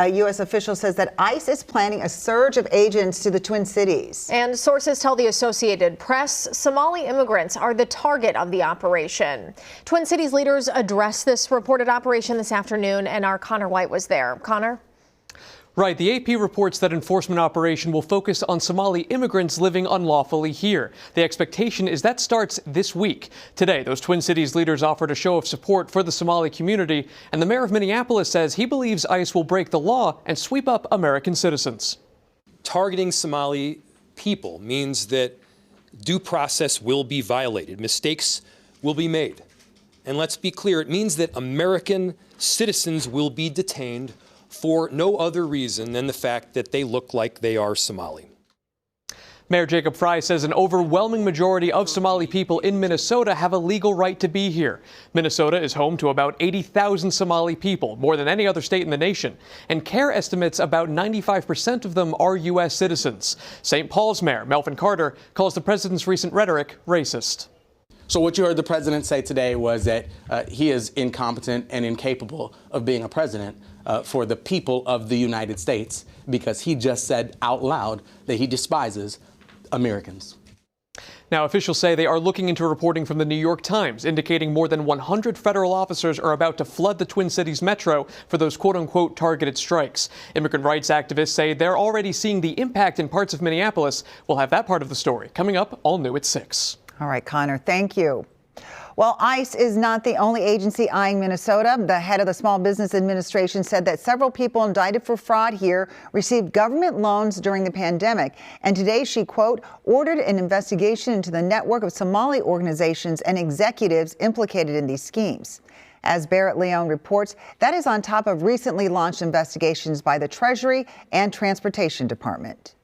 A U.S. official says that ICE is planning a surge of agents to the Twin Cities. And sources tell the Associated Press Somali immigrants are the target of the operation. Twin Cities leaders addressed this reported operation this afternoon, and our Connor White was there. Connor? Right. The AP reports that enforcement operation will focus on Somali immigrants living unlawfully here. The expectation is that starts this week. Today, those Twin Cities leaders offered a show of support for the Somali community, and the mayor of Minneapolis says he believes ICE will break the law and sweep up American citizens. Targeting Somali people means that due process will be violated. Mistakes will be made. And let's be clear, it means that American citizens will be detained for no other reason than the fact that they look like they are Somali. Mayor Jacob Fry says an overwhelming majority of Somali people in Minnesota have a legal right to be here. Minnesota is home to about 80,000 Somali people, more than any other state in the nation. And CARE estimates about 95% of them are U.S. citizens. St. Paul's Mayor Melvin Carter calls the president's recent rhetoric racist. So what you heard the president say today was that he is incompetent and incapable of being a president for the people of the United States, because he just said out loud that he despises Americans. Now, officials say they are looking into reporting from the New York Times indicating more than 100 federal officers are about to flood the Twin Cities metro for those quote-unquote targeted strikes. Immigrant rights activists say they're already seeing the impact in parts of Minneapolis. We'll have that part of the story coming up, all new at 6. All right, Connor, thank you. Well, ICE is not the only agency eyeing Minnesota. The head of the Small Business Administration said that several people indicted for fraud here received government loans during the pandemic. And today she, quote, ordered an investigation into the network of Somali organizations and executives implicated in these schemes. As Barrett Leone reports, that is on top of recently launched investigations by the Treasury and Transportation Department.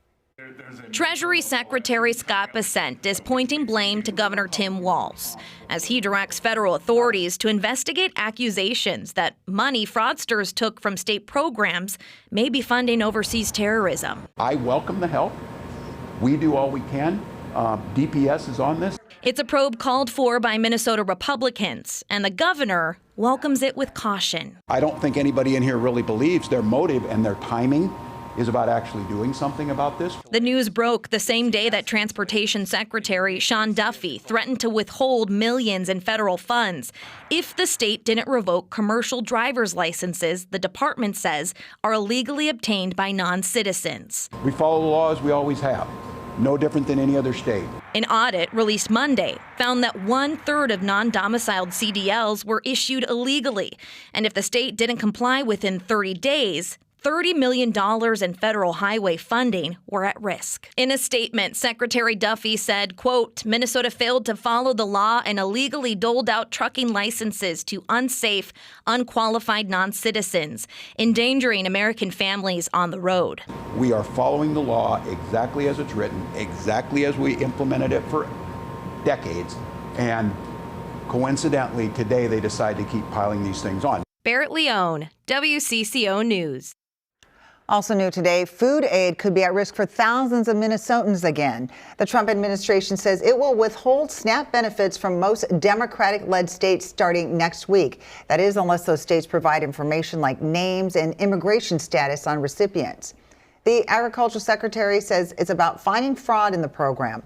Treasury Secretary Scott Bessent is pointing blame to Governor Tim Walz as he directs federal authorities to investigate accusations that money fraudsters took from state programs may be funding overseas terrorism. I welcome the help. We do all we can. DPS is on this. It's a probe called for by Minnesota Republicans, and the governor welcomes it with caution. I don't think anybody in here really believes their motive and their timing is about actually doing something about this. The news broke the same day that Transportation Secretary Sean Duffy threatened to withhold millions in federal funds if the state didn't revoke commercial driver's licenses the department says are illegally obtained by non-citizens. We follow the laws we always have. No different than any other state. An audit released Monday found that 1/3 of non-domiciled CDLs were issued illegally. And if the state didn't comply within 30 days, $30 million in federal highway funding were at risk. In a statement, Secretary Duffy said, quote, Minnesota failed to follow the law and illegally doled out trucking licenses to unsafe, unqualified non-citizens, endangering American families on the road. We are following the law exactly as it's written, exactly as we implemented it for decades. And coincidentally, today they decide to keep piling these things on. Barrett Leone, WCCO News. Also new today, food aid could be at risk for thousands of Minnesotans again. The Trump administration says it will withhold SNAP benefits from most Democratic-led states starting next week. That is, unless those states provide information like names and immigration status on recipients. The Agricultural Secretary says it's about finding fraud in the program.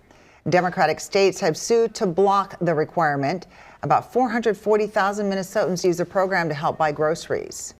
Democratic states have sued to block the requirement. About 440,000 Minnesotans use the program to help buy groceries.